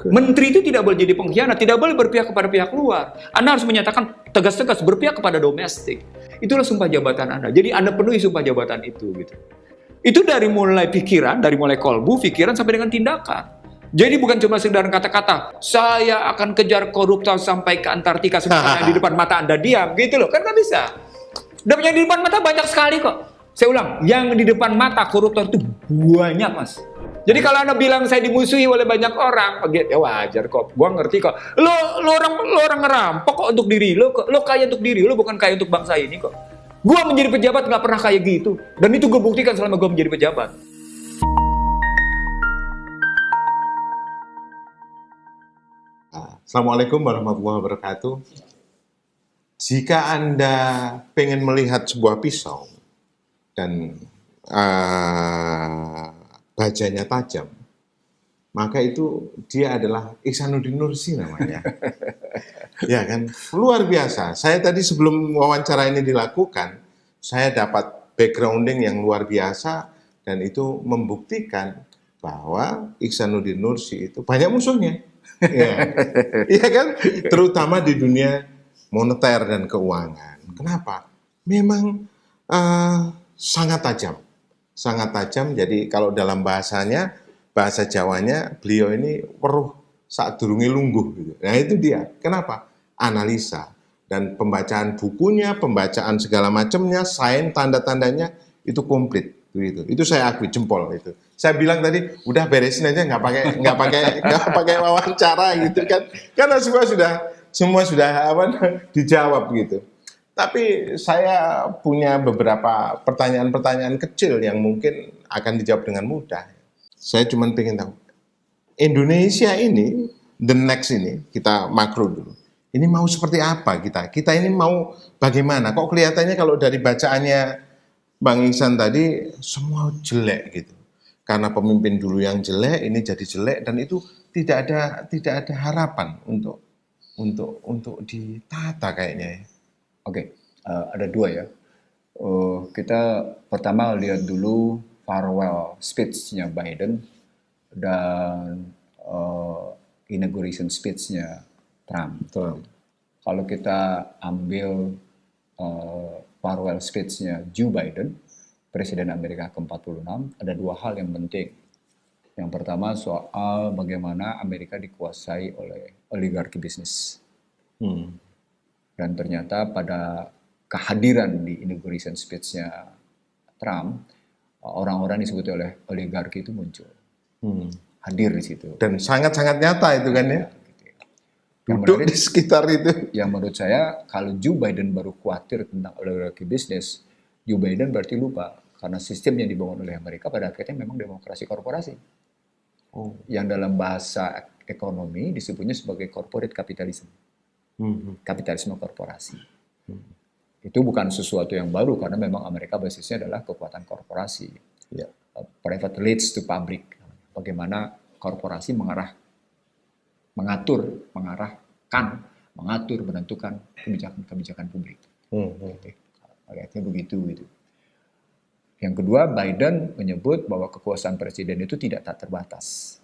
Menteri itu tidak boleh jadi pengkhianat, tidak boleh berpihak kepada pihak luar. Anda harus menyatakan tegas-tegas berpihak kepada domestik. Itulah sumpah jabatan Anda. Jadi Anda penuhi sumpah jabatan itu gitu. Itu dari mulai pikiran, dari mulai kolbu, pikiran sampai dengan tindakan. Jadi bukan cuma sekedar kata-kata, saya akan kejar koruptor sampai ke Antartika sementara di depan mata Anda diam, gitu loh. Kan nggak bisa. Dan yang di depan mata banyak sekali kok. Saya ulang, yang di depan mata koruptor itu banyak, Mas. Jadi kalau Anda bilang saya dimusuhi oleh banyak orang, ya wajar kok. Gua ngerti kok. Lo orang ngerampok kok untuk diri lo, lo kaya untuk diri lo, bukan kaya untuk bangsa ini kok. Gua menjadi pejabat nggak pernah kayak gitu. Dan itu gue buktikan selama gue menjadi pejabat. Assalamualaikum warahmatullahi wabarakatuh. Jika Anda pengen melihat sebuah pisau dan bajanya tajam, maka itu dia adalah Ihsanuddin Nursi namanya. Ya kan, luar biasa. Saya tadi sebelum wawancara ini dilakukan, saya dapat backgrounding yang luar biasa dan itu membuktikan bahwa Ihsanuddin Nursi itu banyak musuhnya. Ya, iya kan, terutama di dunia moneter dan keuangan. Kenapa? Memang sangat tajam. Jadi kalau dalam bahasanya, bahasa Jawanya, beliau ini weruh saat durunge lungguh gitu. Nah itu dia. Kenapa? Analisa dan pembacaan bukunya, pembacaan segala macamnya, sains tanda-tandanya itu komplit gitu. Itu saya akui jempol itu. Saya bilang tadi udah beresin aja nggak pakai wawancara gitu kan. Karena semua sudah dijawab gitu. Tapi saya punya beberapa pertanyaan-pertanyaan kecil yang mungkin akan dijawab dengan mudah. Saya cuma pengen tahu, Indonesia ini, the next ini, kita makro dulu. Ini mau seperti apa kita? Kita ini mau bagaimana? Kok kelihatannya kalau dari bacaannya Bang Ihsan tadi, semua jelek gitu. Karena pemimpin dulu yang jelek, ini jadi jelek, dan itu tidak ada harapan untuk ditata kayaknya ya. Oke, ada dua ya. Kita pertama lihat dulu farewell speech-nya Biden dan inauguration speech-nya Trump. Kalau kita ambil farewell speech-nya Joe Biden, Presiden Amerika ke-46, ada dua hal yang penting. Yang pertama soal bagaimana Amerika dikuasai oleh oligarki bisnis. Dan ternyata pada kehadiran di inauguration speech-nya Trump, orang-orang disebut oleh oligarki itu muncul. Hadir di situ. Dan sangat-sangat nyata itu kan ya. Duduk di sekitar itu. Yang menurut saya, kalau Joe Biden baru khawatir tentang oligarki bisnis, Joe Biden berarti lupa. Karena sistem yang dibangun oleh Amerika pada akhirnya memang demokrasi korporasi. Yang dalam bahasa ekonomi disebutnya sebagai corporate capitalism. Kapitalisme korporasi. Itu bukan sesuatu yang baru karena memang Amerika basisnya adalah kekuatan korporasi. Private leads to public. Bagaimana korporasi menentukan kebijakan publik. Kayaknya begitu gitu. Yang kedua, Biden menyebut bahwa kekuasaan presiden itu tak terbatas.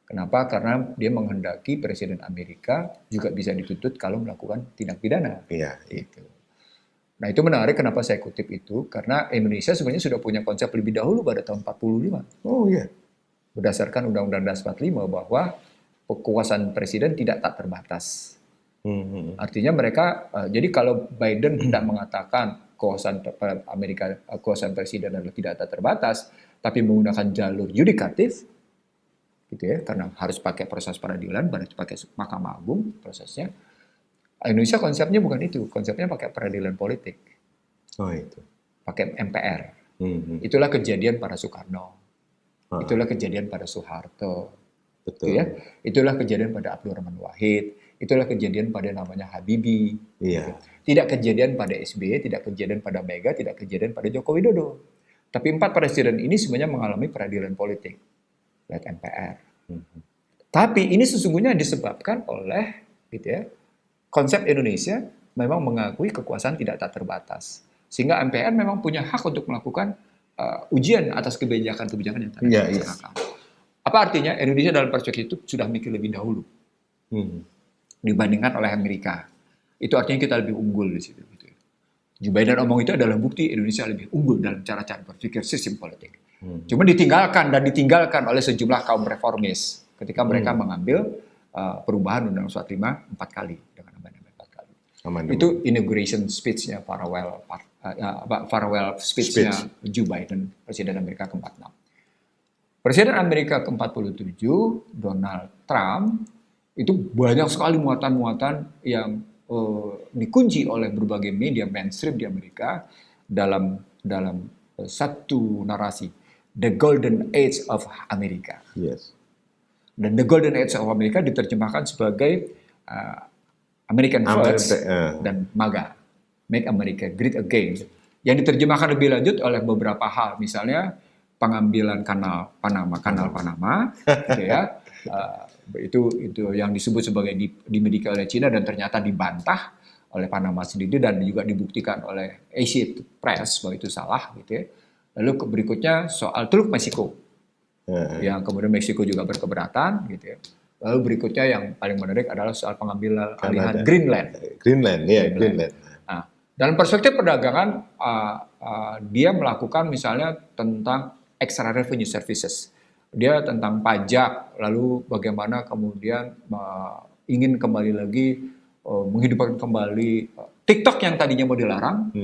Kenapa? Karena dia menghendaki presiden Amerika juga bisa dituntut kalau melakukan tindak pidana. Itu. Nah itu menarik kenapa saya kutip itu, karena Indonesia sebenarnya sudah punya konsep lebih dahulu pada tahun 45. Berdasarkan Undang-Undang Dasar 45 bahwa kekuasaan presiden tak terbatas. Artinya mereka, jadi kalau Biden hendak mengatakan kekuasaan presiden adalah tak terbatas, tapi menggunakan jalur yudikatif, gitu ya, karena harus pakai proses peradilan, harus pakai Mahkamah Agung prosesnya. Indonesia konsepnya bukan itu, konsepnya pakai peradilan politik. Itu. Pakai MPR. Itulah kejadian pada Soekarno. Itulah kejadian pada Soeharto. Betul. Ya? Itulah kejadian pada Abdurrahman Wahid. Itulah kejadian pada namanya Habibie. Iya. Tidak kejadian pada SBY, tidak kejadian pada Mega, tidak kejadian pada Joko Widodo. Tapi 4 presiden ini sebenarnya mengalami peradilan politik. Lihat MPR. Tapi ini sesungguhnya disebabkan oleh gitu ya, konsep Indonesia memang mengakui kekuasaan tak terbatas. Sehingga MPR memang punya hak untuk melakukan ujian atas kebijakan-kebijakan yang tadi. Apa artinya? Indonesia dalam perspektif itu sudah mikir lebih dahulu dibandingkan oleh Amerika. Itu artinya kita lebih unggul di situ. Gitu. Joe Biden omong itu adalah bukti Indonesia lebih unggul dalam cara-cara berpikir sistem politik. Cuma ditinggalkan oleh sejumlah kaum reformis ketika mereka mengambil perubahan Undang-Undang 45 4 kali dengan amandemen 4 kali. Itu inauguration speech-nya farewell speech-nya Joe Biden, Presiden Amerika ke-46. Presiden Amerika ke-47, Donald Trump, itu banyak sekali muatan-muatan yang dikunci oleh berbagai media mainstream di Amerika dalam satu narasi, The Golden Age of America. Yes. Dan The Golden Age of America diterjemahkan sebagai American First dan MAGA, Make America Great Again. Yang diterjemahkan lebih lanjut oleh beberapa hal, misalnya pengambilan kanal Panama, gitu ya. Itu yang disebut sebagai dimiliki oleh Cina dan ternyata dibantah oleh Panama sendiri dan juga dibuktikan oleh Asia Press bahwa itu salah, gitu ya. Lalu berikutnya soal Teluk Meksiko, yang kemudian Meksiko juga berkeberatan, gitu ya. Lalu berikutnya yang paling menarik adalah soal pengambilan alihan Greenland. Greenland. Nah, dalam perspektif perdagangan, dia melakukan misalnya tentang extra revenue services. Dia tentang pajak, lalu bagaimana kemudian ingin kembali lagi menghidupkan kembali TikTok yang tadinya mau dilarang,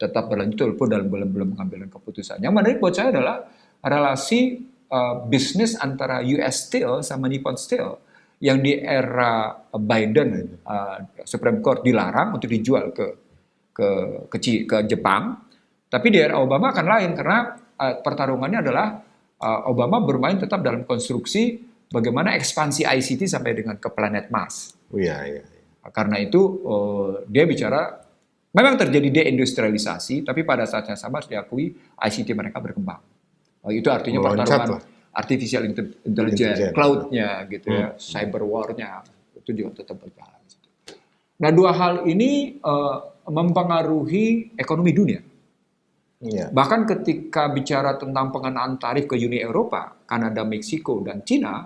tetap berlanjut walaupun dalam belum mengambil keputusan. Yang menarik buat saya adalah relasi bisnis antara US Steel sama Nippon Steel yang di era Biden Supreme Court dilarang untuk dijual ke Jepang, tapi di era Obama akan lain karena pertarungannya adalah Obama bermain tetap dalam konstruksi bagaimana ekspansi ICT sampai dengan ke planet Mars. Iya. Karena itu dia bicara memang terjadi deindustrialisasi, tapi pada saat yang sama harus diakui ICT mereka berkembang. Itu artinya pertarungan artificial intelligence, cloud-nya gitu ya, cyber war-nya itu juga tetap berjalan. Nah, dua hal ini mempengaruhi ekonomi dunia. Yeah. Bahkan ketika bicara tentang pengenaan tarif ke Uni Eropa, Kanada, Meksiko, dan Cina,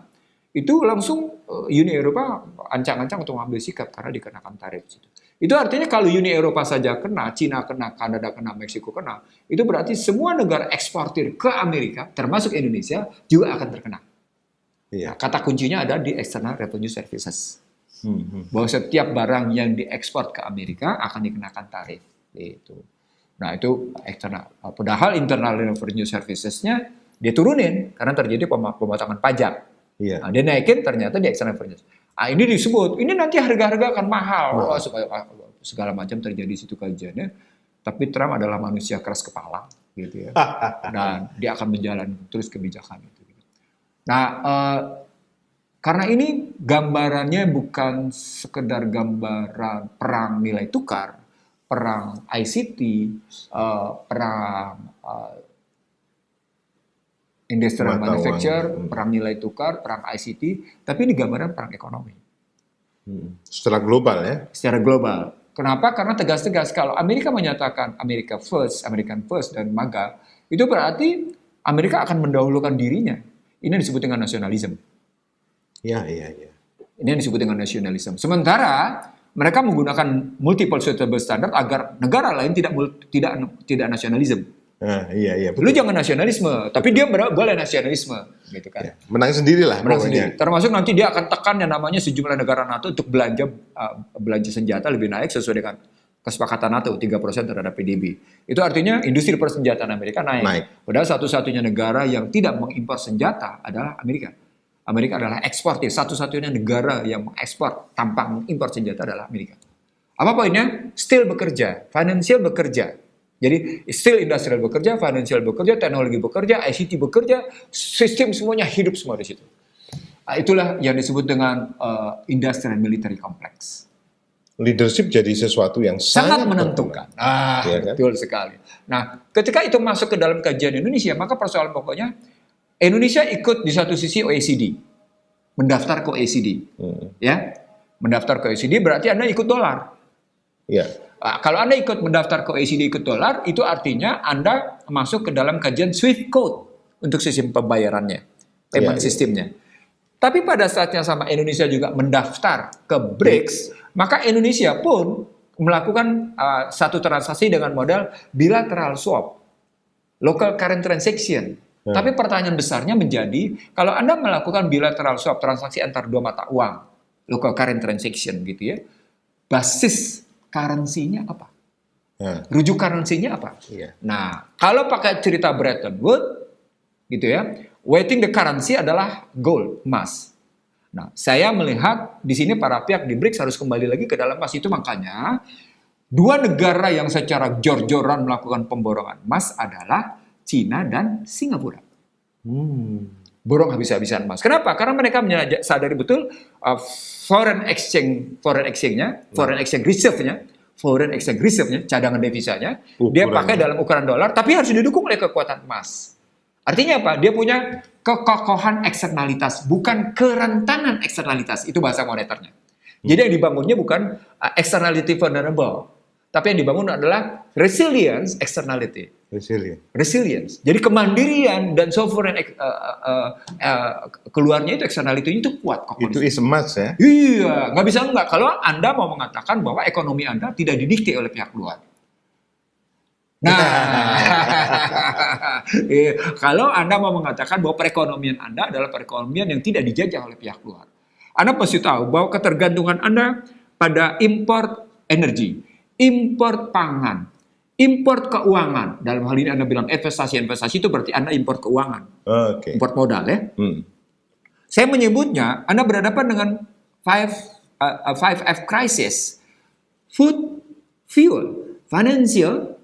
itu langsung Uni Eropa ancang-ancang untuk mengambil sikap karena dikenakan tarif. Itu artinya kalau Uni Eropa saja kena, Cina kena, Kanada kena, Meksiko kena, itu berarti semua negara eksportir ke Amerika, termasuk Indonesia, juga akan terkena. Yeah. Kata kuncinya ada di external revenue services. Bahwa setiap barang yang diekspor ke Amerika akan dikenakan tarif. Itu. Nah, itu eksternal. Padahal internal revenue services-nya dia turunin karena terjadi pemotongan pajak. Iya. Nah, dia naikin ternyata di external revenue. Ini disebut, ini nanti harga-harga akan mahal. Segala macam terjadi situ kajiannya. Tapi Trump adalah manusia keras kepala, gitu ya. Dan dia akan menjalankan terus kebijakan itu. Nah, karena ini gambarannya bukan sekedar gambaran perang nilai tukar, perang ICT, perang industrial manufacture, perang nilai tukar, perang ICT, tapi ini gambaran perang ekonomi. Secara global ya? Secara global. Kenapa? Karena tegas-tegas kalau Amerika menyatakan America First, American First, dan MAGA, itu berarti Amerika akan mendahulukan dirinya. Ini disebut dengan nasionalisme. Iya. Ini yang disebut dengan nasionalisme. Sementara mereka menggunakan multiple suitable standard agar negara lain tidak nasionalisme. Iya. Lu jangan nasionalisme, tapi dia boleh nasionalisme, gitu kan? Ya, menang sendiri lah. Menang sendiri. Termasuk nanti dia akan tekan yang namanya sejumlah negara NATO untuk belanja senjata lebih naik sesuai dengan kesepakatan NATO 3% terhadap PDB. Itu artinya industri persenjataan Amerika naik. Padahal satu-satunya negara yang tidak mengimpor senjata adalah Amerika. Amerika adalah eksportir. Satu-satunya negara yang mengekspor tanpa mengimpor senjata adalah Amerika. Apa poinnya? Steel bekerja, financial bekerja. Jadi steel industrial bekerja, financial bekerja, teknologi bekerja, ICT bekerja, sistem semuanya hidup semua di situ. Itulah yang disebut dengan industrial military complex. Leadership jadi sesuatu yang sangat menentukan. Ya, kan? Betul sekali. Nah, ketika itu masuk ke dalam kajian Indonesia, maka persoalan pokoknya Indonesia ikut di satu sisi OECD, mendaftar ke OECD, ya, mendaftar ke OECD berarti Anda ikut dolar. Ya. Kalau Anda ikut mendaftar ke OECD ikut dolar, itu artinya Anda masuk ke dalam kajian SWIFT Code untuk sistem pembayarannya. payment sistemnya. Tapi pada saatnya sama Indonesia juga mendaftar ke BRICS, maka Indonesia pun melakukan satu transaksi dengan modal bilateral swap, local current transaction. Tapi pertanyaan besarnya menjadi, kalau Anda melakukan bilateral swap, transaksi antar dua mata uang, local current transaction gitu ya, basis currency-nya apa? Rujuk currency-nya apa? Nah, kalau pakai cerita Bretton Woods, gitu ya, weighting the currency adalah gold, emas. Nah, saya melihat di sini para pihak di BRICS harus kembali lagi ke dalam emas. Itu makanya dua negara yang secara jor-joran melakukan pemborongan emas adalah Cina dan Singapura. Borong habis-habisan emas. Kenapa? Karena mereka sadari betul foreign exchange reserve-nya, cadangan devisanya, dia pakai dalam ukuran dolar, tapi harus didukung oleh kekuatan emas. Artinya apa? Dia punya kekokohan eksternalitas, bukan kerentanan eksternalitas. Itu bahasa moneternya. Jadi yang dibangunnya bukan externality vulnerable, tapi yang dibangun adalah resilience externality. Resilience. Jadi kemandirian dan sovereign keluarnya itu externality itu kuat. Itu is emas ya? Iya, nggak bisa nggak. Kalau Anda mau mengatakan bahwa ekonomi Anda tidak didikte oleh pihak luar. Nah, kalau Anda mau mengatakan bahwa perekonomian Anda adalah perekonomian yang tidak dijajah oleh pihak luar, Anda pasti tahu bahwa ketergantungan Anda pada import energi, import pangan, import keuangan. Dalam hal ini Anda bilang investasi itu berarti Anda import keuangan, import modal ya. Saya menyebutnya Anda berhadapan dengan 5F crisis: food, fuel, financial,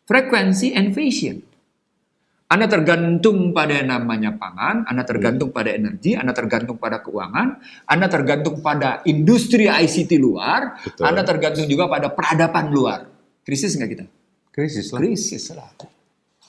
frequency, and fashion. Anda tergantung pada yang namanya pangan, Anda tergantung pada energi, Anda tergantung pada keuangan, Anda tergantung pada industri ICT luar, Anda tergantung juga pada peradaban luar. Krisis nggak kita? Krisis lah.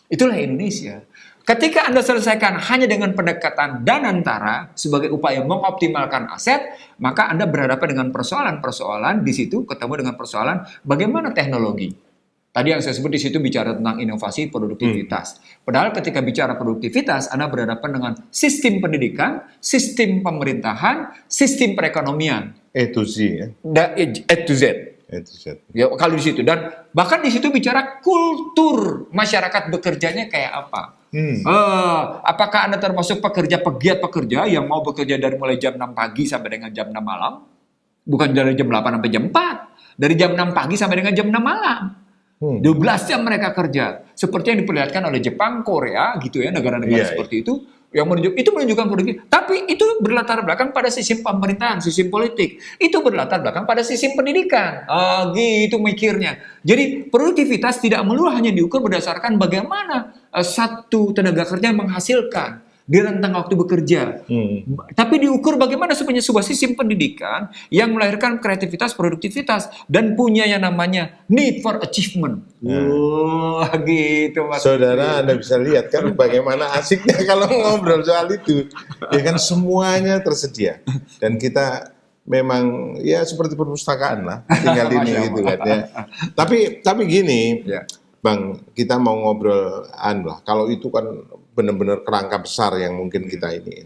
Itulah Indonesia. Ketika Anda selesaikan hanya dengan pendekatan danantara sebagai upaya mengoptimalkan aset, maka Anda berhadapan dengan persoalan-persoalan di situ, ketemu dengan persoalan bagaimana teknologi. Tadi yang saya sebut di situ bicara tentang inovasi, produktivitas. Padahal ketika bicara produktivitas, Anda berhadapan dengan sistem pendidikan, sistem pemerintahan, sistem perekonomian. A to Z ya? A to Z. Ya, kalau di situ. Dan bahkan di situ bicara kultur masyarakat bekerjanya kayak apa. Apakah Anda termasuk pegiat pekerja yang mau bekerja dari mulai jam 6 pagi sampai dengan jam 6 malam? Bukan dari jam 8 sampai jam 4. Dari jam 6 pagi sampai dengan jam 6 malam. 12 jam mereka kerja. Seperti yang diperlihatkan oleh Jepang, Korea, gitu ya, negara-negara seperti itu. Yang menunjukkan produktif. Tapi itu berlatar belakang pada sistem pemerintahan, sistem politik. Itu berlatar belakang pada sistem pendidikan. Gitu mikirnya. Jadi produktivitas tidak melulu hanya diukur berdasarkan bagaimana satu tenaga kerja menghasilkan di rentang waktu bekerja. Tapi diukur bagaimana sebenarnya sebuah sistem pendidikan yang melahirkan kreativitas, produktivitas, dan punya yang namanya need for achievement. Gitu Mas. Saudara, Anda bisa lihat kan bagaimana asiknya kalau ngobrol soal itu. Ya kan semuanya tersedia. Dan kita memang ya seperti perpustakaan lah, tinggal ini gitu kan ya. Tapi gini, Bang, kita mau ngobrol lah. Kalau itu kan benar-benar kerangka besar yang mungkin kita ini.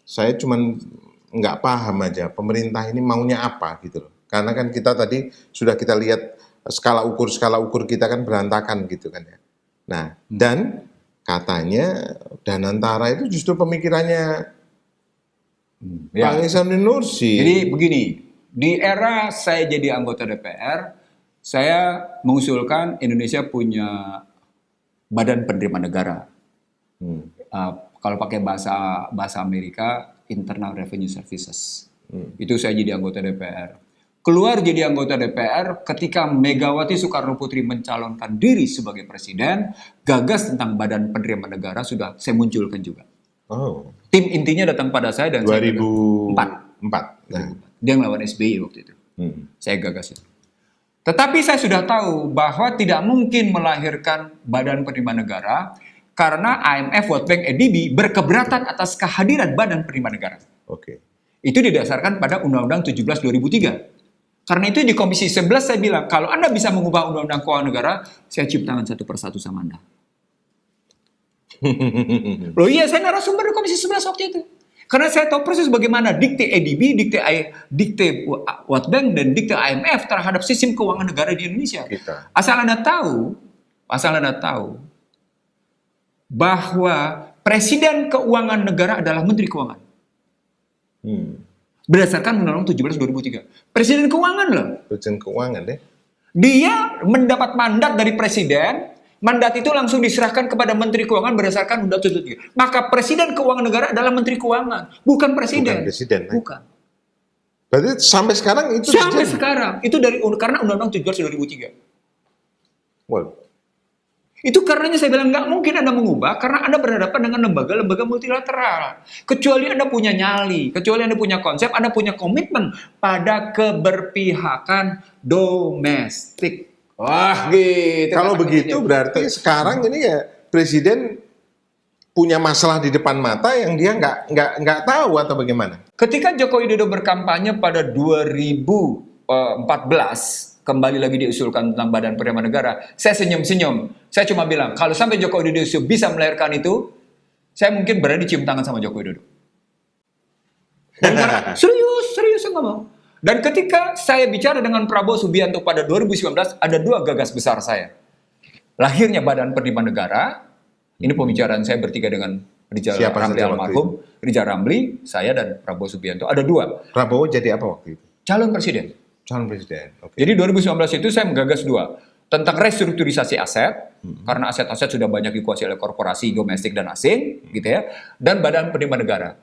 Saya cuman nggak paham aja pemerintah ini maunya apa gitu loh. Karena kan kita tadi sudah kita lihat skala ukur kita kan berantakan gitu kan ya. Nah, dan katanya Danantara itu justru pemikirannya Pak Ihsanuddin Nursi. Jadi begini, di era saya jadi anggota DPR, saya mengusulkan Indonesia punya badan penerima negara. Kalau pakai bahasa Amerika, Internal Revenue Services. Itu saya jadi anggota DPR. Keluar jadi anggota DPR ketika Megawati Soekarno Putri mencalonkan diri sebagai presiden, gagas tentang badan penerima negara sudah saya munculkan juga. Tim intinya datang pada saya dan 2004. Dia ngelawan SBY waktu itu. Saya gagas itu. Tetapi saya sudah tahu bahwa tidak mungkin melahirkan badan penerima negara karena IMF, World Bank, ADB berkeberatan atas kehadiran badan penerima negara. Itu didasarkan pada Undang-Undang 17 2003. Karena itu di Komisi 11 saya bilang, kalau Anda bisa mengubah Undang-Undang Keuangan Negara, saya cium tangan satu persatu sama Anda. Loh iya, saya narasumber di Komisi 11 waktu itu. Karena saya tahu persis bagaimana dikte ADB, dikte World Bank, dan dikte IMF terhadap sistem keuangan negara di Indonesia. Asal Anda tahu bahwa Presiden Keuangan Negara adalah Menteri Keuangan. Berdasarkan Undang-Undang 17 2003. Presiden Keuangan loh. Presiden Keuangan deh. Dia mendapat mandat dari Presiden, mandat itu langsung diserahkan kepada Menteri Keuangan berdasarkan Undang-Undang 73. Maka Presiden Keuangan Negara adalah Menteri Keuangan, bukan Presiden. Bukan Presiden. Bukan. Berarti sampai sekarang itu sampai sekarang itu karena Undang-Undang 17 2003. Well. Itu karenanya saya bilang nggak mungkin Anda mengubah karena Anda berhadapan dengan lembaga-lembaga multilateral. Kecuali Anda punya nyali, kecuali Anda punya konsep, Anda punya komitmen pada keberpihakan domestik. Wah, gitu. Kalau begitu berarti sekarang ini ya Presiden punya masalah di depan mata yang dia nggak tahu atau bagaimana? Ketika Joko Widodo berkampanye pada 2014, kembali lagi diusulkan tentang Badan Penerimaan Negara, saya senyum-senyum. Saya cuma bilang, kalau sampai Joko Widodo bisa melahirkan itu, saya mungkin berani cium tangan sama Joko Widodo. Dan karena, serius saya nggak mau. Dan ketika saya bicara dengan Prabowo Subianto pada 2019, ada dua gagas besar saya. Lahirnya Badan Penerimaan Negara, ini pembicaraan saya bertiga dengan Rijal Ramli almarhum, Rijal Ramli, saya dan Prabowo Subianto. Ada dua. Prabowo jadi apa waktu itu? Calon Presiden. Calon Presiden. Okay. Jadi 2019 itu saya menggagas dua. Tentang restrukturisasi aset, karena aset-aset sudah banyak dikuasai oleh korporasi domestik dan asing, gitu ya. Dan Badan Penerimaan Negara.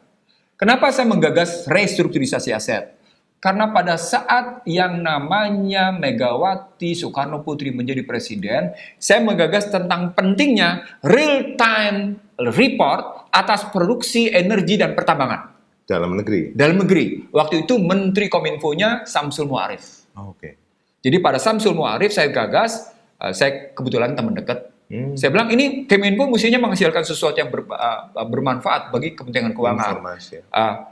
Kenapa saya menggagas restrukturisasi aset? Karena pada saat yang namanya Megawati Soekarno Putri menjadi presiden, saya menggagas tentang pentingnya real-time report atas produksi energi dan pertambangan. Dalam negeri? Dalam negeri. Waktu itu Menteri Kominfo-nya Samsul Muarif. Oke. Jadi pada Samsul Muarif saya gagas, saya kebetulan teman dekat. Saya bilang ini Kemenko mestinya menghasilkan sesuatu yang bermanfaat bagi kepentingan keuangan.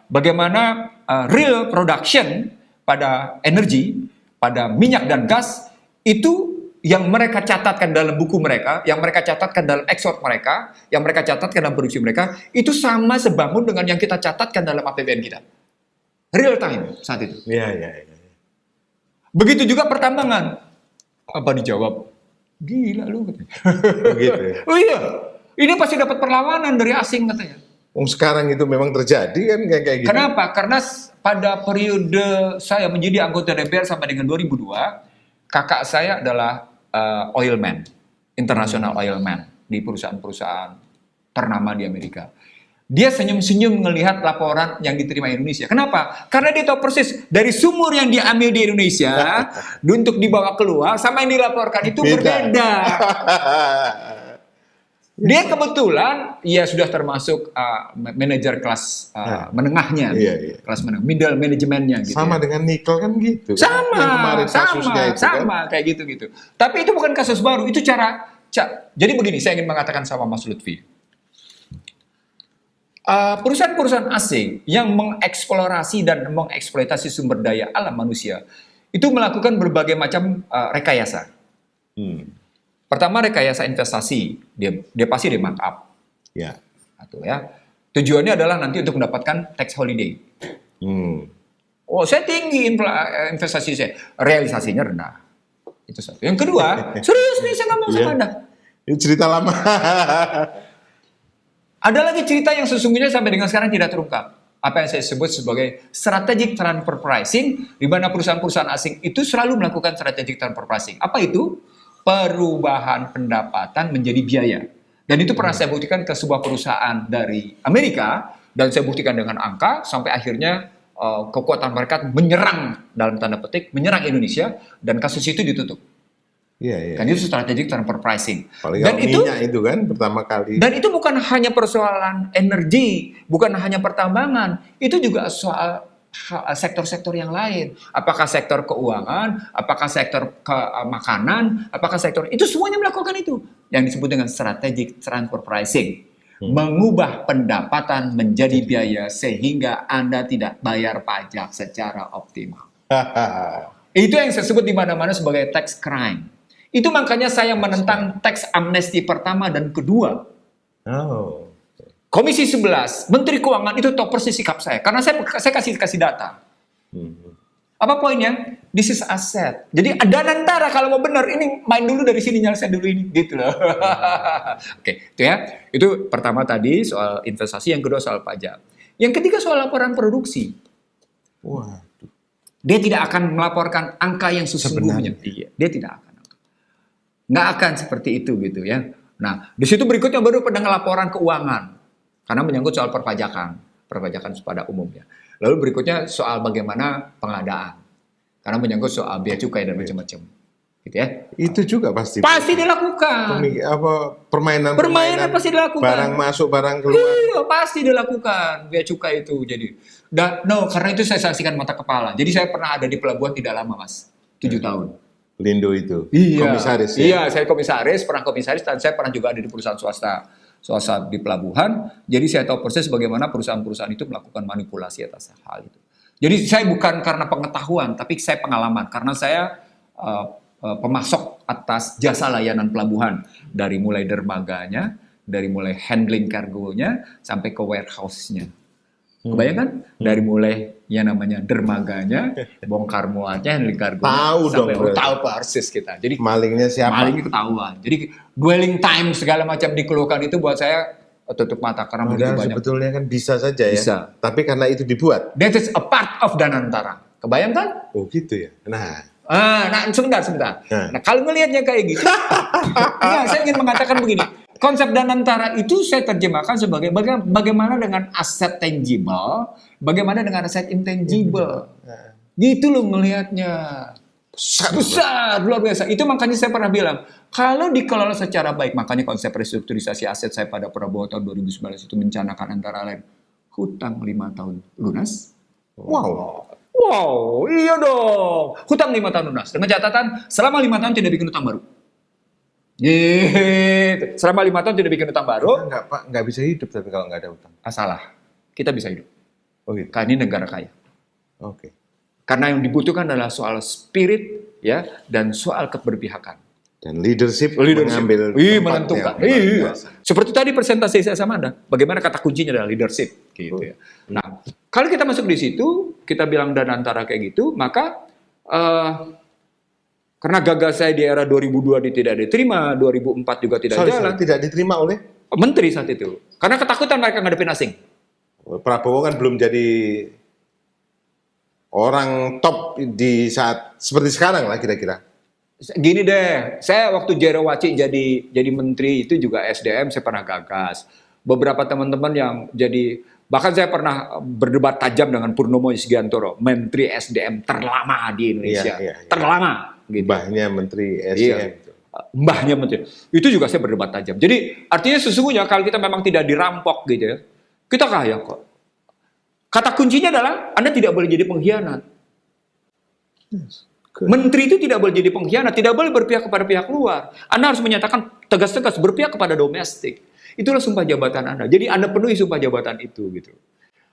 Bagaimana real production pada energi, pada minyak dan gas, itu yang mereka catatkan dalam buku mereka, yang mereka catatkan dalam ekspor mereka, yang mereka catatkan dalam produksi mereka, itu sama sebangun dengan yang kita catatkan dalam APBN kita. Real time saat itu. Iya. Begitu juga pertambangan. Apa dijawab? Gila lu. Begitu ya? Oh iya, ini pasti dapat perlawanan dari asing katanya. Sekarang itu memang terjadi kan kayak gitu. Kenapa? Karena pada periode saya menjadi anggota DPR sampai dengan 2002, kakak saya adalah oilman, international oilman di perusahaan-perusahaan ternama di Amerika. Dia senyum-senyum melihat laporan yang diterima Indonesia. Kenapa? Karena dia tahu persis dari sumur yang diambil di Indonesia untuk dibawa keluar sama yang dilaporkan itu berbeda. Dia kebetulan ya sudah termasuk manajer kelas menengahnya, kelas menengah, middle manajemennya gitu. Sama dengan nikel kan gitu. Sama kayak gitu. Tapi itu bukan kasus baru, itu cara. Jadi begini, saya ingin mengatakan sama Mas Lutfi. Perusahaan-perusahaan asing yang mengeksplorasi dan mengeksploitasi sumber daya alam manusia itu melakukan berbagai macam rekayasa. Pertama rekayasa investasi, dia pasti di markup. Ya. Atau ya. Tujuannya adalah nanti untuk mendapatkan tax holiday. Oh, saya tinggi investasi saya, realisasinya rendah. Itu satu. Yang kedua, serius nih saya ngomong sama Anda. Ini cerita lama. Ada lagi cerita yang sesungguhnya sampai dengan sekarang tidak terungkap. Apa yang saya sebut sebagai strategic transfer pricing, di mana perusahaan-perusahaan asing itu selalu melakukan strategic transfer pricing. Apa itu? Perubahan pendapatan menjadi biaya. Dan itu pernah saya buktikan ke sebuah perusahaan dari Amerika, dan saya buktikan dengan angka, sampai akhirnya kekuatan mereka menyerang, dalam tanda petik, menyerang Indonesia, dan kasus itu ditutup. Iya. Kan itu strategic transfer pricing. Dan itu kan pertama kali. Dan itu bukan hanya persoalan energi, bukan hanya pertambangan, itu juga soal sektor-sektor yang lain. Apakah sektor keuangan, apakah sektor makanan, apakah sektor itu semuanya melakukan itu. Yang disebut dengan strategic transfer pricing. Mengubah pendapatan menjadi biaya sehingga Anda tidak bayar pajak secara optimal. Itu yang saya sebut di mana-mana sebagai tax crime. Itu makanya saya menentang tax amnesty pertama dan kedua. Oh. Komisi 11, Menteri Keuangan itu tahu persis sikap saya. Karena saya kasih data. Apa poinnya? This is asset. Jadi Danantara kalau mau benar, ini main dulu dari sini, nyelesain dulu ini. Gitu loh. Oke, itu ya. Itu pertama tadi soal investasi, yang kedua soal pajak. Yang ketiga soal laporan produksi. Waduh. Dia tidak akan melaporkan angka yang sesungguhnya. Dia tidak akan. Nggak akan seperti itu gitu ya. Nah, di situ berikutnya baru pada laporan keuangan. Karena menyangkut soal perpajakan pada umumnya. Lalu berikutnya soal bagaimana pengadaan. Karena menyangkut soal bea cukai dan macam-macam. Gitu ya. Itu juga pasti dilakukan. Permainan pasti dilakukan. Barang masuk, barang keluar. Iya, pasti dilakukan bea cukai itu. Jadi, karena itu saya saksikan mata kepala. Jadi saya pernah ada di pelabuhan tidak lama, Mas. 7 tahun. Lindo itu. Iya. Komisaris ya. Iya, saya pernah komisaris, dan saya pernah juga ada di perusahaan swasta di pelabuhan. Jadi saya tahu persis bagaimana perusahaan-perusahaan itu melakukan manipulasi atas hal itu. Jadi saya bukan karena pengetahuan, tapi saya pengalaman. Karena saya pemasok atas jasa layanan pelabuhan. Dari mulai dermaganya, dari mulai handling kargonya, sampai ke warehouse-nya. Kebayangkan? Dari mulai yang namanya dermaganya, bongkar muatnya, handling kargonya. Tahu persis kita. Jadi malingnya siapa? Malingnya ketahuan. Jadi dwelling time segala macam dikeluhkan itu buat saya tutup mata karena begitu banyak. Sebetulnya kan bisa saja ya. Bisa. Tapi karena itu dibuat. That is a part of Danantara. Kebayangkan? Oh gitu ya. Nah, sebentar. Nah, kalau melihatnya kayak gitu, saya ingin mengatakan begini. Konsep Danantara itu saya terjemahkan sebagai bagaimana dengan aset tangible, bagaimana dengan aset intangible. Gitu loh melihatnya. Besar, luar biasa. Itu makanya saya pernah bilang, kalau dikelola secara baik, makanya konsep restrukturisasi aset saya pada Prabowo tahun 2019 itu mencanakan antara lain hutang 5 tahun lunas. Wow, iya dong. Hutang 5 tahun lunas. Dengan catatan, selama 5 tahun tidak bikin hutang baru. Gitu. Selama 5 tahun tidak bikin hutang baru. Nggak bisa hidup tapi kalau nggak ada hutang. Salah. Kita bisa hidup. Oh gitu. Karena ini negara kaya. Oke. Karena yang dibutuhkan adalah soal spirit ya dan soal keberpihakan. Dan leadership. Mengambil menentukan. Iya. Seperti tadi presentasi saya sama Anda, bagaimana kata kuncinya adalah leadership gitu ya. Nah, kalau kita masuk di situ, kita bilang Danantara kayak gitu, maka karena gagal saya di era 2002 tidak diterima, 2004 juga tidak jalan. Tidak diterima oleh menteri saat itu. Karena ketakutan mereka ngadepin asing. Prabowo kan belum jadi orang top di saat seperti sekarang lah kira-kira. Gini deh, saya waktu Jero Waci jadi menteri itu juga SDM saya pernah gagas. Beberapa teman-teman yang jadi, bahkan saya pernah berdebat tajam dengan Purnomo Yustiantoro, menteri SDM terlama di Indonesia. Terlama. Gitu. Mbahnya menteri SDM. Mbahnya menteri. Itu juga saya berdebat tajam. Jadi artinya sesungguhnya kalau kita memang tidak dirampok gitu ya, kita kaya kok. Kata kuncinya adalah Anda tidak boleh jadi pengkhianat. Menteri itu tidak boleh jadi pengkhianat, tidak boleh berpihak kepada pihak luar. Anda harus menyatakan tegas-tegas berpihak kepada domestik. Itulah sumpah jabatan Anda. Jadi Anda penuhi sumpah jabatan itu gitu.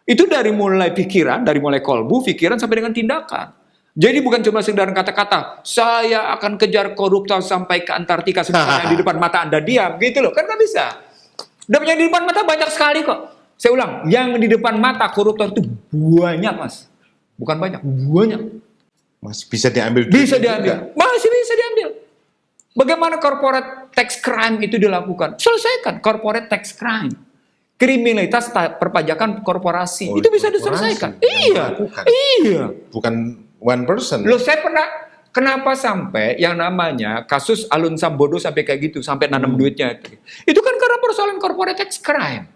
Itu dari mulai pikiran, dari mulai kolbu, pikiran sampai dengan tindakan. Jadi bukan cuma sekedar kata-kata, saya akan kejar koruptor sampai ke Antartika sebenarnya di depan mata Anda diam, gitu loh. Kan nggak bisa. Dan yang di depan mata banyak sekali kok. Saya ulang, yang di depan mata koruptor itu banyak, Mas. Bukan banyak, banyak. Masih bisa diambil. Bisa diambil. Masih bisa diambil. Bagaimana corporate tax crime itu dilakukan? Selesaikan corporate tax crime. Kriminalitas perpajakan korporasi. Itu bisa diselesaikan. Iya. Bukan one person. Loh, saya pernah, kenapa sampai yang namanya kasus Alun Sambodo sampai kayak gitu, sampai nanam duitnya. Itu kan karena persoalan corporate tax crime.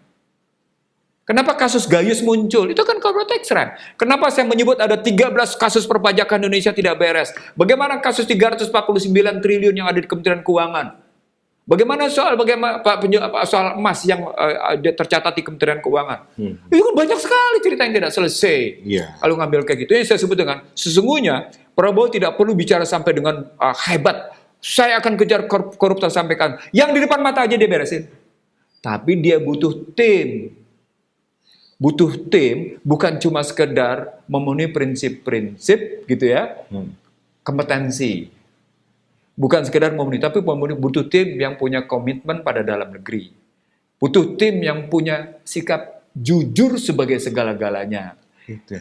Kenapa kasus Gayus muncul? Itu kan corporate tax crime. Kenapa saya menyebut ada 13 kasus perpajakan Indonesia tidak beres? Bagaimana kasus 349 triliun yang ada di Kementerian Keuangan? Bagaimana soal soal emas yang tercatat di Kementerian Keuangan? Itu kan banyak sekali cerita yang tidak selesai. Kalau ngambil kayak gitu, yang saya sebut dengan sesungguhnya Prabowo tidak perlu bicara sampai dengan hebat. Saya akan kejar koruptor sampaikan. Yang di depan mata aja dia beresin. Tapi dia butuh tim. Butuh tim bukan cuma sekedar memenuhi prinsip-prinsip gitu ya, kompetensi. Bukan sekedar memenuhi, tapi butuh tim yang punya komitmen pada dalam negeri. Butuh tim yang punya sikap jujur sebagai segala-galanya.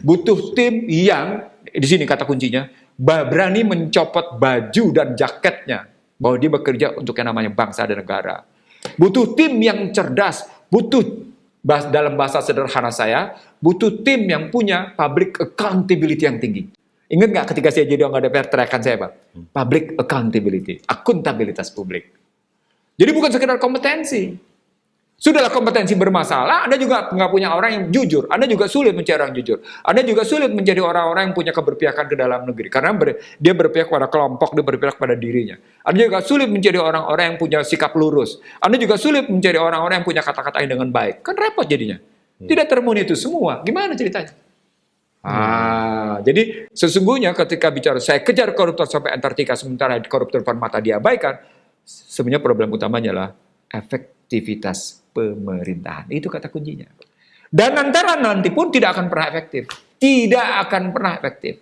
Butuh tim yang, di sini kata kuncinya, berani mencopot baju dan jaketnya bahwa dia bekerja untuk yang namanya bangsa dan negara. Butuh tim yang cerdas, butuh dalam bahasa sederhana saya, butuh tim yang punya public accountability yang tinggi. Ingat nggak ketika saya jadi anggota DPR teriakan saya, Pak? Public accountability, akuntabilitas publik. Jadi bukan sekedar kompetensi. Sudahlah kompetensi bermasalah, Anda juga nggak punya orang yang jujur. Anda juga sulit mencari orang jujur. Anda juga sulit menjadi orang-orang yang punya keberpihakan ke dalam negeri. Karena dia berpihak pada kelompok, dia berpihak pada dirinya. Anda juga sulit menjadi orang-orang yang punya sikap lurus. Anda juga sulit menjadi orang-orang yang punya kata-kata yang dengan baik. Kan repot jadinya. Tidak terpenuhi itu semua. Gimana ceritanya? Jadi sesungguhnya ketika bicara saya kejar koruptor sampai Antartika sementara koruptor depan mata diabaikan, sebenarnya problem utamanya adalah efektivitas pemerintahan. Itu kata kuncinya. Dan antara nanti pun tidak akan pernah efektif. Tidak akan pernah efektif.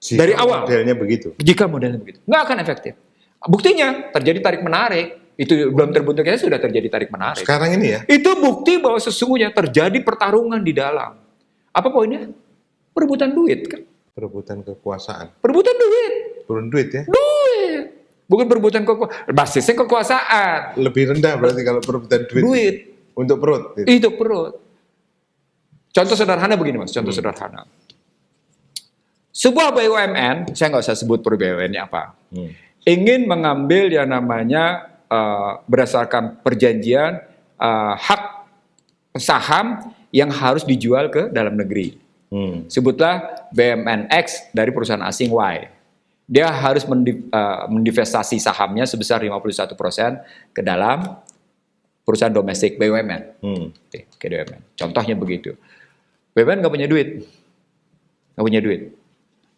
Dari awal. Modelnya begitu. Jika modelnya begitu. Nggak akan efektif. Buktinya terjadi tarik-menarik. Itu belum terbentuknya sudah terjadi tarik-menarik. Sekarang ini ya. Itu bukti bahwa sesungguhnya terjadi pertarungan di dalam. Apa poinnya? Perebutan duit kan. Perebutan kekuasaan. Perebutan duit. Turun duit ya. Duit. Bukan perebutan kekuasaan. Basisnya kekuasaan. Lebih rendah berarti kalau perebutan duit. Duit. Untuk perut. Gitu. Itu perut. Contoh sederhana begini Mas. Contoh sederhana. Sebuah BUMN, saya nggak usah sebut per BUMN-nya apa. Ingin mengambil yang namanya berdasarkan perjanjian hak saham yang harus dijual ke dalam negeri. Sebutlah BUMN X dari perusahaan asing Y. Dia harus mendivestasi sahamnya sebesar 51% ke dalam perusahaan domestik BUMN. Ke BUMN. Contohnya begitu. BUMN nggak punya duit. Nggak punya duit.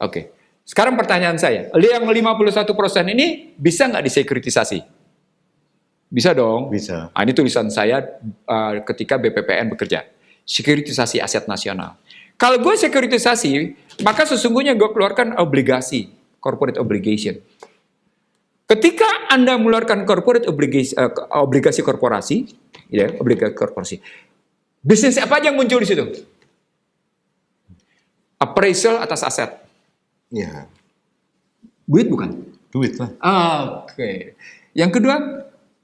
Oke. Sekarang pertanyaan saya, yang 51% ini bisa nggak disekuritisasi? Bisa dong. Bisa. Ini tulisan saya ketika BPPN bekerja. Sekuritisasi aset nasional. Kalau gue sekuritisasi, maka sesungguhnya gue keluarkan obligasi, corporate obligation. Ketika Anda mengeluarkan corporate obligasi korporasi, ya, obligasi korporasi, bisnis apa aja yang muncul di situ? Appraisal atas aset. Ya. Duit bukan? Duit lah. Oke. Yang kedua,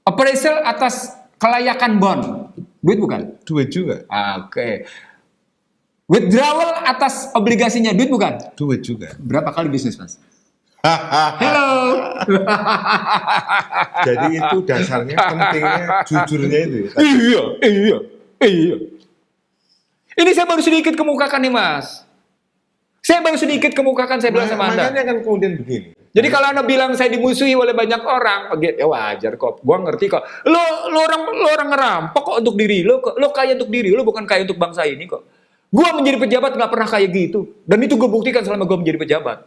appraisal atas kelayakan bond. Duit bukan? Duit juga. Oke. Withdrawal atas obligasinya, duit bukan? Duit juga. Berapa kali bisnis, Mas? Hello. Jadi itu dasarnya pentingnya jujurnya itu. Iya. Ini saya baru sedikit kemukakan nih, Mas. Saya baru sedikit kemukakan, saya bilang sama Anda. Makanya kan kemudian begini. Jadi kalau Anda bilang saya dimusuhi oleh banyak orang, ya wajar kok. Gua ngerti kok. Lo orang ngerampok kok untuk diri lo. Lo kaya untuk diri lo, bukan kaya untuk bangsa ini kok. Gua menjadi pejabat nggak pernah kayak gitu. Dan itu gue buktikan selama gue menjadi pejabat.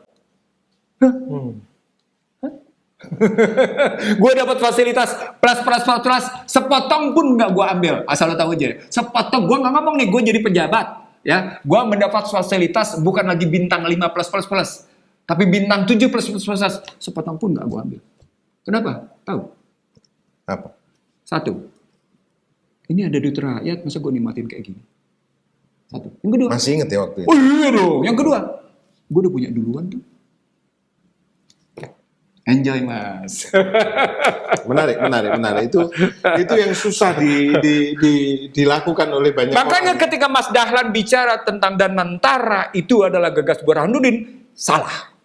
Gue dapat fasilitas plus, sepotong pun nggak gue ambil. Asal lo tahu aja. Sepotong, gue nggak ngomong nih, gue jadi pejabat. Ya, gue mendapat fasilitas bukan lagi bintang 5 plus. Tapi bintang 7 plus. Sepotong pun nggak gue ambil. Kenapa? Tahu? Apa? Satu. Ini ada duit rakyat, masa gue nikmatin kayak gini? Satu. Yang kedua. Masih inget ya waktu itu? Oh iya dong. Yang kedua. Gue udah punya duluan tuh. Enjoy, Mas. Menarik. Itu yang susah dilakukan oleh banyak orang. Makanya ketika Mas Dahlan bicara tentang Danantara itu adalah gagas Burhanuddin, salah.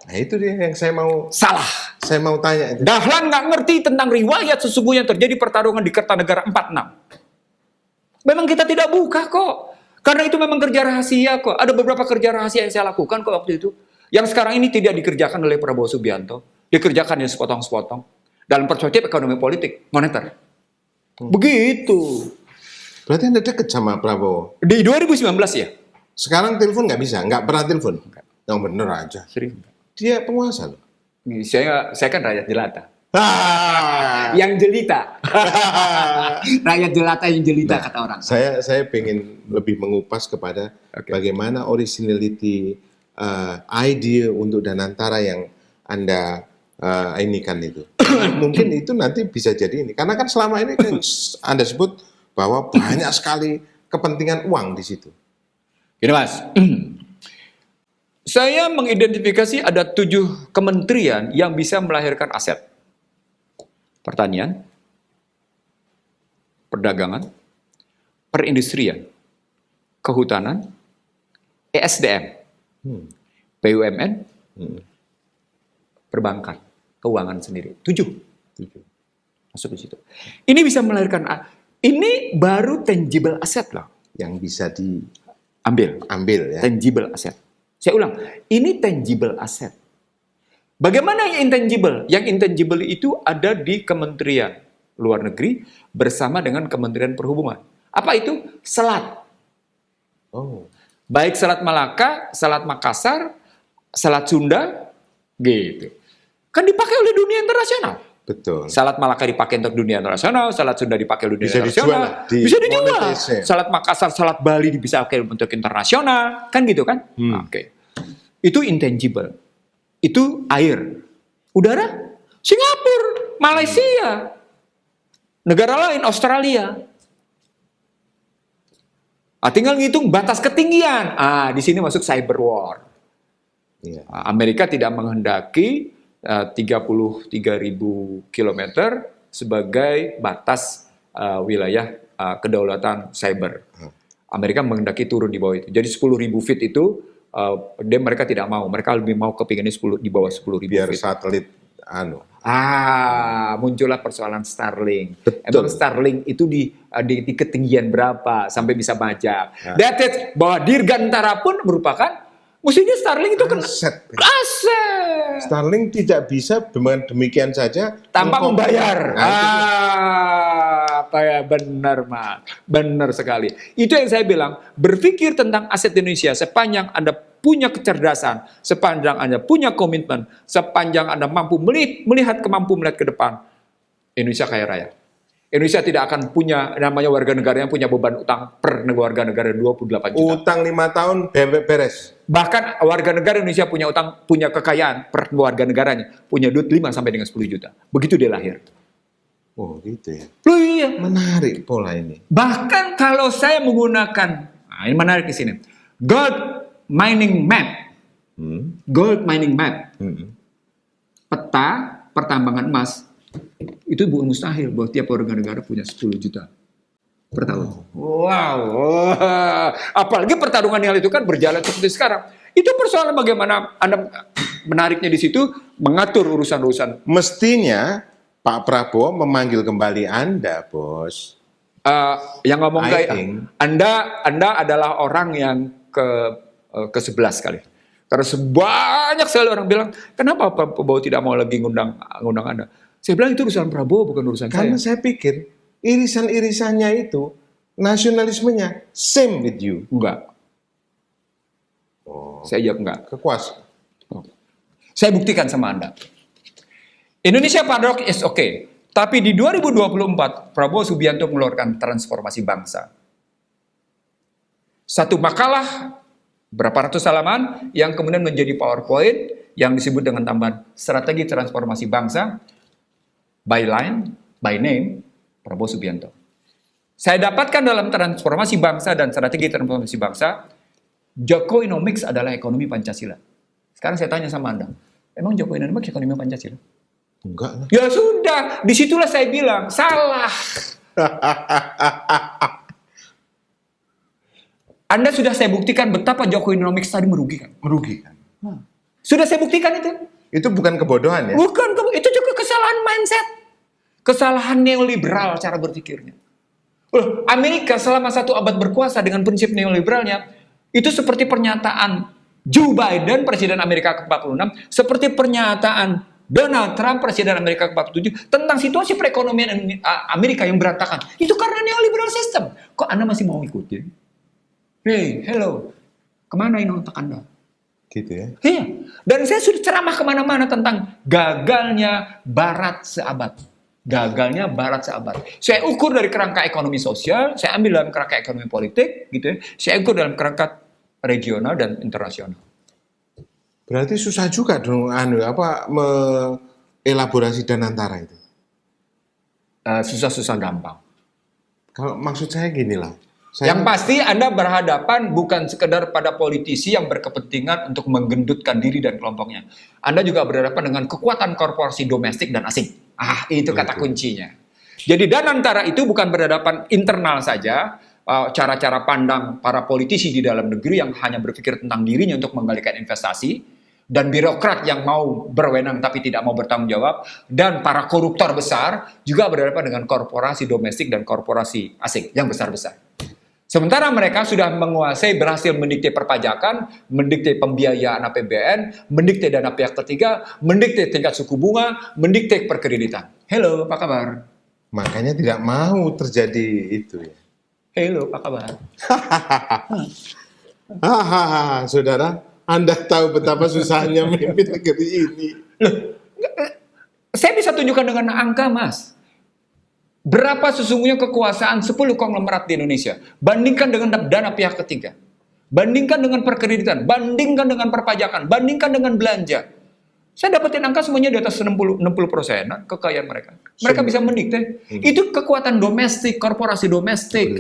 Nah itu dia yang saya mau. Salah. Saya mau tanya itu. Dahlan nggak ngerti tentang riwayat sesungguhnya terjadi pertarungan di Kertanegara 46. Memang kita tidak buka kok. Karena itu memang kerja rahasia kok. Ada beberapa kerja rahasia yang saya lakukan kok waktu itu. Yang sekarang ini tidak dikerjakan oleh Prabowo Subianto. Dikerjakan yang sepotong-sepotong. Dalam perspektif ekonomi politik, moneter. Begitu. Berarti Anda deket sama Prabowo? Di 2019 ya? Sekarang telepon nggak bisa? Nggak pernah telepon? Yang bener aja. Serius. Dia penguasa loh. Saya kan rakyat jelata. Yang jelita. Rakyat jelata yang jelita, kata orang. Saya pengen lebih mengupas kepada bagaimana originality ide untuk Danantara yang Anda ini kan itu. Mungkin itu nanti bisa jadi ini. Karena kan selama ini kan Anda sebut bahwa banyak sekali kepentingan uang di situ. Gini Mas, saya mengidentifikasi ada 7 kementerian yang bisa melahirkan aset. Pertanian, perdagangan, perindustrian, kehutanan, ESDM, BUMN, perbankan, keuangan sendiri. 7. Masuk di situ. Ini bisa melahirkan, ini baru tangible asset loh. Yang bisa Ambil ya. Tangible asset. Saya ulang, ini tangible asset. Bagaimana yang intangible? Yang intangible itu ada di Kementerian Luar Negeri bersama dengan Kementerian Perhubungan. Apa itu? Selat. Oh. Baik Selat Malaka, Selat Makassar, Selat Sunda, gitu. Kan dipakai oleh dunia internasional. Betul. Selat Malaka dipakai untuk dunia internasional, Selat Sunda dipakai dunia Bisa internasional. Bisa dijual. Selat Makassar, Selat Bali bisa dipakai untuk internasional, kan gitu kan? Oke. Itu intangible. Itu air. Udara, Singapura, Malaysia, negara lain, Australia. Tinggal ngitung batas ketinggian. Di sini masuk cyber war. Iya. Amerika tidak menghendaki 33.000 kilometer sebagai batas wilayah kedaulatan cyber. Amerika menghendaki turun di bawah itu. Jadi 10.000 feet itu mereka tidak mau. Mereka lebih mau kepinginnya di bawah 10.000 feet. Biar satelit muncullah persoalan Starlink. Betul. Emang Starlink itu di ketinggian berapa sampai bisa baca. That's bahwa Dirgantara pun merupakan mestinya Starlink itu kan aset. Starlink tidak bisa demikian saja tanpa membayar. Benar, Mas. Benar sekali. Itu yang saya bilang, berpikir tentang aset Indonesia sepanjang Anda punya kecerdasan, sepanjang Anda punya komitmen, sepanjang Anda mampu melihat ke depan, Indonesia kaya raya. Indonesia tidak akan punya namanya warga negara yang punya beban utang per warga negara 28 juta. Utang 5 tahun beres. Bahkan warga negara Indonesia punya kekayaan per warga negaranya, punya duit 5 sampai dengan 10 juta. Begitu dia lahir. Oh, gitu ya. Loh iya. Menarik pola ini. Bahkan kalau saya menggunakan, ini menarik di sini. Gold mining map. Gold mining map. Peta pertambangan emas. Itu bukan mustahil bahwa tiap warga negara punya 10 juta per tahun. Wow. Apalagi pertarungan yang itu kan berjalan seperti sekarang. Itu persoalan bagaimana Anda menariknya di situ, mengatur urusan-urusan. Mestinya Pak Prabowo memanggil kembali Anda, Bos. Yang ngomong kayak Anda adalah orang yang ke-11 kali. Karena banyak sekali orang bilang, kenapa Pak Prabowo tidak mau lagi ngundang Anda? Saya bilang itu urusan Prabowo, bukan urusan saya. Karena saya pikir irisan-irisannya itu, nasionalismenya same with you. Enggak. Saya jawab enggak. Kekuasaan. Saya buktikan sama Anda. Indonesia Padrock is okay. Tapi di 2024, Prabowo Subianto mengeluarkan transformasi bangsa. Satu makalah, berapa ratus halaman, yang kemudian menjadi PowerPoint, yang disebut dengan tambahan strategi transformasi bangsa, by line, by name, Prabowo Subianto. Saya dapatkan dalam transformasi bangsa dan strategi transformasi bangsa, Jokowinomics adalah ekonomi Pancasila. Sekarang saya tanya sama Anda, emang Jokowinomics ekonomi Pancasila? Enggak lah. Ya sudah, disitulah saya bilang, salah. Anda sudah saya buktikan betapa Jokowinomics tadi merugikan. Sudah saya buktikan itu. Itu bukan kebodohan ya? Bukan, itu juga kesalahan mindset. Kesalahan neoliberal cara berpikirnya. Amerika selama 1 abad berkuasa dengan prinsip neoliberalnya, itu seperti pernyataan Joe Biden, Presiden Amerika ke-46, seperti pernyataan Donald Trump, Presiden Amerika ke-47, tentang situasi perekonomian Amerika yang berantakan. Itu karena neoliberal system. Kok Anda masih mau ikutin? Hey, hello. Kemana ini otak Anda? Gitu ya? Iya. Dan saya sudah ceramah kemana-mana tentang gagalnya Barat seabad. Gagalnya Barat seabad. Saya ukur dari kerangka ekonomi sosial, saya ambil dalam kerangka ekonomi politik, gitu ya. Saya ukur dalam kerangka regional dan internasional. Berarti susah juga dong elaborasi Danantara itu? Susah-susah gampang. Kalau maksud saya gini lah. Yang pasti Anda berhadapan bukan sekedar pada politisi yang berkepentingan untuk menggendutkan diri dan kelompoknya. Anda juga berhadapan dengan kekuatan korporasi domestik dan asing. Itu kata kuncinya. Jadi Danantara itu bukan berhadapan internal saja, cara-cara pandang para politisi di dalam negeri yang hanya berpikir tentang dirinya untuk menggalikan investasi, dan birokrat yang mau berwenang tapi tidak mau bertanggung jawab, dan para koruptor besar juga berhadapan dengan korporasi domestik dan korporasi asing yang besar-besar. Sementara mereka sudah menguasai, berhasil mendikte perpajakan, mendikte pembiayaan APBN, mendikte dana pihak ketiga, mendikte tingkat suku bunga, mendikte perkreditan. Halo, apa kabar? Makanya tidak mau terjadi itu ya. Halo, apa kabar? Saudara, Anda tahu betapa susahnya memimpin negeri ini. Saya bisa tunjukkan dengan angka, Mas. Berapa sesungguhnya kekuasaan 10 konglomerat di Indonesia? Bandingkan dengan dana pihak ketiga. Bandingkan dengan perkreditan. Bandingkan dengan perpajakan. Bandingkan dengan belanja. Saya dapetin angka semuanya di atas 60% kekayaan mereka. Mereka bisa mendikte. Itu kekuatan domestik, korporasi domestik.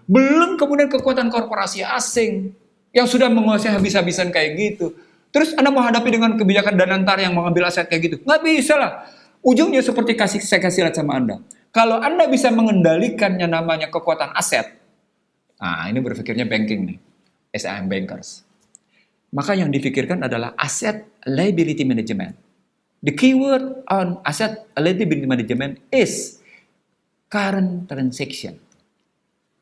Belum kemudian kekuatan korporasi asing yang sudah menguasai habis-habisan kayak gitu. Terus Anda mau hadapi dengan kebijakan Danantara yang mengambil aset kayak gitu? Nggak bisa lah. Ujungnya seperti saya kasih lihat sama Anda. Kalau Anda bisa mengendalikan yang namanya kekuatan aset, ini berpikirnya banking nih, SIM bankers. Maka yang difikirkan adalah asset liability management. The keyword on asset liability management is current transaction.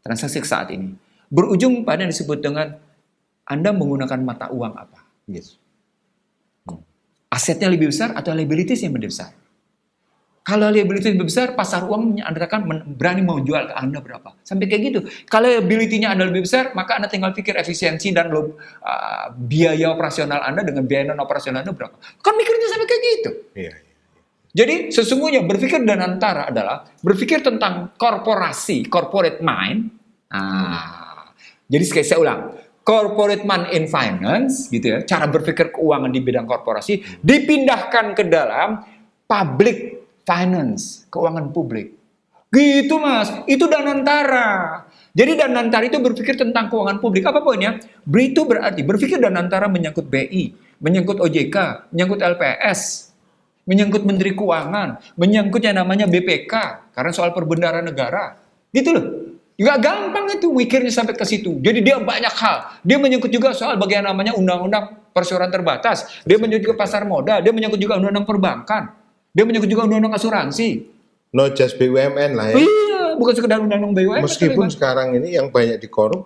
Transaksi saat ini. Berujung pada yang disebut dengan Anda menggunakan mata uang apa. Yes. Asetnya lebih besar atau liabilities yang lebih besar. Kalau liability lebih besar, pasar uang Anda akan berani mau jual ke Anda berapa. Sampai kayak gitu. Kalau liability-nya Anda lebih besar, maka Anda tinggal pikir efisiensi dan biaya operasional Anda dengan biaya non-operasional Anda berapa. Kan mikirnya sampai kayak gitu. Iya. Jadi sesungguhnya berpikir Danantara adalah berpikir tentang korporasi, corporate mind. Jadi sekali saya ulang. Corporate mind in finance, gitu ya, cara berpikir keuangan di bidang korporasi, dipindahkan ke dalam public finance, keuangan publik. Gitu Mas, itu Danantara. Jadi Danantara itu berpikir tentang keuangan publik. Apa poinnya? Itu berarti berpikir Danantara menyangkut BI, menyangkut OJK, menyangkut LPS, menyangkut Menteri Keuangan, menyangkut yang namanya BPK, karena soal perbendaharaan negara. Gitu loh. Gak gampang itu mikirnya sampai ke situ. Jadi dia banyak hal. Dia menyangkut juga soal bagian namanya undang-undang perseroan terbatas. Dia menyangkut juga pasar modal. Dia menyangkut juga undang-undang perbankan. Dia menyangkut juga undang-undang asuransi. Not just BUMN lah ya. Iya, bukan sekedar undang-undang BUMN. Meskipun sekarang ini yang banyak dikorup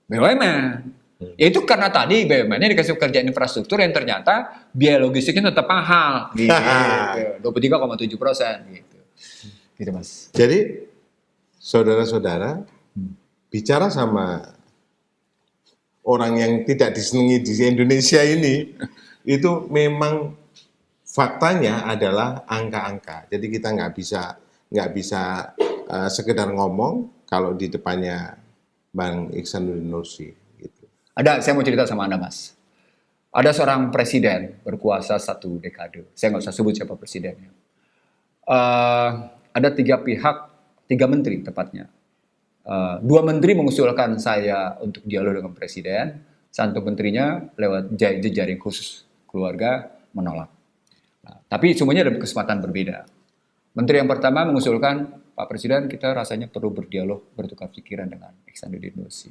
BUMN. Ya itu karena tadi BUMN-nya dikasih pekerjaan infrastruktur yang ternyata biaya logistiknya tetap mahal. Gitu. 23,7%. Gitu. Gitu Mas. Jadi saudara-saudara bicara sama orang yang tidak disenangi di Indonesia ini, itu memang faktanya adalah angka-angka. Jadi kita nggak bisa sekedar ngomong kalau di depannya Bang Iksanuddin Nursi. Gitu. Saya mau cerita sama Anda Mas. Ada seorang presiden berkuasa 1 dekade. Saya nggak usah sebut siapa presidennya. Ada 3 menteri tepatnya. 2 menteri mengusulkan saya untuk dialog dengan presiden. 1 menterinya lewat jejaring khusus keluarga menolak. Tapi semuanya ada kesempatan berbeda. Menteri yang pertama mengusulkan, Pak Presiden kita rasanya perlu berdialog, bertukar pikiran dengan Iksanuddin Nursi.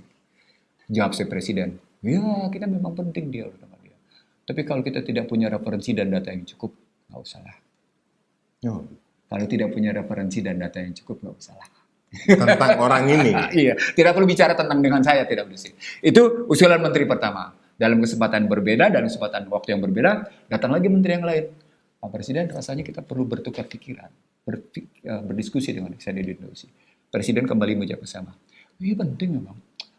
Jawab si presiden, ya kita memang penting dialog dengan dia. Tapi kalau kita tidak punya referensi dan data yang cukup, nggak usah lah. Kalau tidak punya referensi dan data yang cukup, nggak usah lah. Tentang orang ini. Iya, tidak perlu bicara tentang dengan saya, tidak perlu sih. Itu usulan menteri pertama. Dalam kesempatan berbeda, dalam kesempatan waktu yang berbeda, datang lagi menteri yang lain. Pak Presiden, rasanya kita perlu bertukar pikiran, berdiskusi dengan Iksanuddin Nursi. Presiden kembali menjawab sama. Iya penting memang.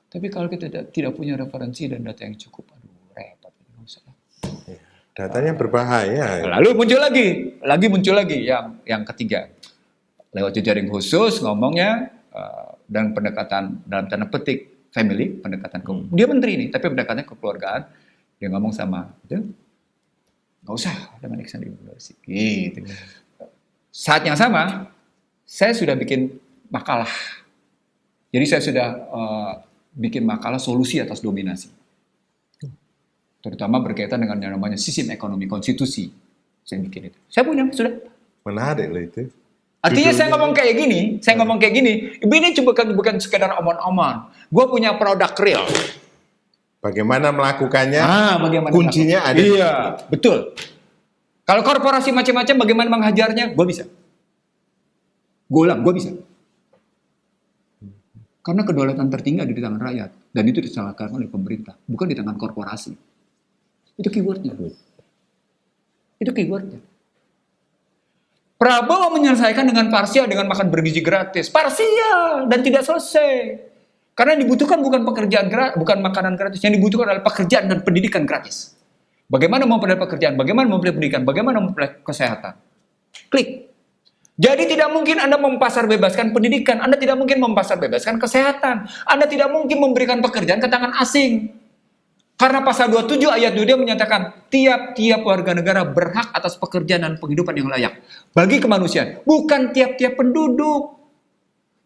Tapi kalau kita tidak punya referensi dan data yang cukup, aduh repot. Nggak usah lah. Datanya berbahaya. Lalu muncul lagi yang ketiga. Lewat jejaring khusus ngomongnya dan pendekatan dalam tanda petik family, pendekatan dia menteri ini, tapi pendekatannya kekeluargaan. Dia ngomong sama Nggak usah dengan extended nursi. Gitu. Saat yang sama, saya sudah bikin makalah. Jadi saya sudah bikin makalah solusi atas dominasi. Terutama berkaitan dengan yang namanya sistem ekonomi konstitusi. Saya bikin itu. Saya punya, sudah. Menarik loh itu. Artinya saya ngomong kayak gini, ini bukan sekedar omong-omong. Gue punya produk real. Bagaimana melakukannya? Bagaimana kuncinya ada. Iya, betul. Kalau korporasi macam-macam, bagaimana menghajarnya? Gue bisa. Gue ulang, gue bisa. Karena kedaulatan tertinggi ada di tangan rakyat. Dan itu disalahkan oleh pemerintah. Bukan di tangan korporasi. Itu keywordnya. Itu keywordnya. Prabowo menyelesaikan dengan parsial, dengan makan bergizi gratis. Parsial dan tidak selesai. Karena yang dibutuhkan bukan pekerjaan gratis, bukan makanan gratis. Yang dibutuhkan adalah pekerjaan dan pendidikan gratis. Bagaimana memperoleh pekerjaan, bagaimana memperoleh pendidikan, bagaimana memperoleh kesehatan. Klik. Jadi tidak mungkin Anda mempasarbebaskan pendidikan, Anda tidak mungkin mempasarbebaskan kesehatan, Anda tidak mungkin memberikan pekerjaan ke tangan asing. Karena pasal 27 ayat 2 dia menyatakan tiap-tiap warga negara berhak atas pekerjaan dan penghidupan yang layak bagi kemanusiaan, bukan tiap-tiap penduduk.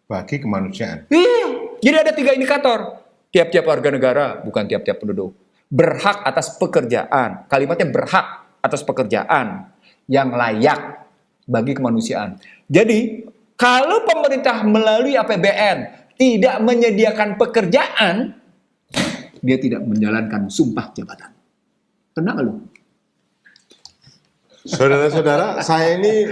Bagi kemanusiaan. Iya. Jadi ada 3 indikator. Tiap-tiap warga negara, bukan tiap-tiap penduduk. Berhak atas pekerjaan. Kalimatnya berhak atas pekerjaan yang layak bagi kemanusiaan. Jadi, kalau pemerintah melalui APBN tidak menyediakan pekerjaan, dia tidak menjalankan sumpah jabatan. Tenang lu. Saudara-saudara, saya ini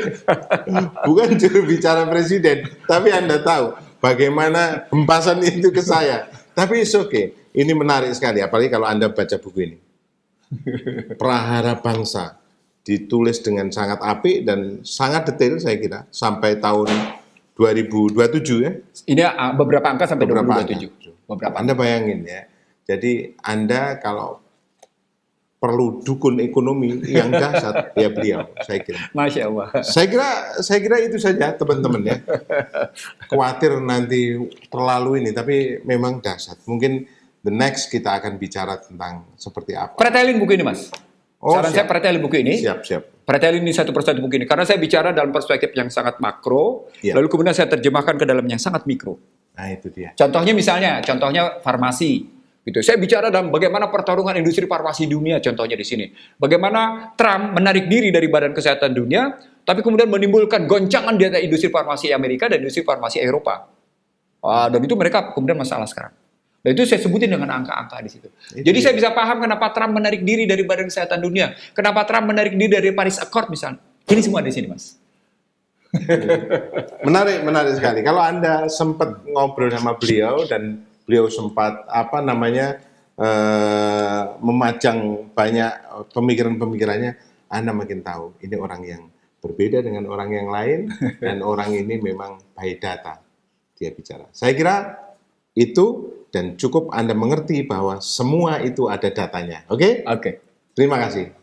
bukan juru bicara presiden, tapi Anda tahu bagaimana hempasan itu ke saya. Tapi it's okay. Ini menarik sekali, apalagi kalau Anda baca buku ini. Prahara Bangsa ditulis dengan sangat apik dan sangat detail saya kira sampai tahun 2027 ya. Ini beberapa angka sampai Beberapa 2027. Beberapa. Anda bayangin ya. Jadi Anda kalau perlu dukun ekonomi yang dahsyat ya beliau, saya kira. Masya Allah. Saya kira itu saja teman-teman ya. Khawatir nanti terlalu ini, tapi memang dahsyat. Mungkin the next kita akan bicara tentang seperti apa. Pretelin buku ini, Mas. Saran saya pretelin buku ini. Siap. Pretelin ini satu persatu buku ini. Karena saya bicara dalam perspektif yang sangat makro, lalu kemudian saya terjemahkan ke dalam yang sangat mikro. Nah itu dia. Contohnya farmasi. Gitu. Saya bicara dalam bagaimana pertarungan industri farmasi dunia, contohnya di sini. Bagaimana Trump menarik diri dari Badan Kesehatan Dunia, tapi kemudian menimbulkan goncangan di antara industri farmasi Amerika dan industri farmasi Eropa. Dan itu mereka kemudian masalah sekarang. Dan itu saya sebutin dengan angka-angka di situ. Jadi saya bisa paham kenapa Trump menarik diri dari Badan Kesehatan Dunia, kenapa Trump menarik diri dari Paris Accord misalnya. Ini semua di sini, Mas. Menarik sekali. Kalau Anda sempat ngobrol sama beliau dan beliau sempat memajang banyak pemikiran-pemikirannya, Anda makin tahu ini orang yang berbeda dengan orang yang lain dan orang ini memang by data dia bicara. Saya kira itu dan cukup Anda mengerti bahwa semua itu ada datanya. Oke? Oke. Terima kasih.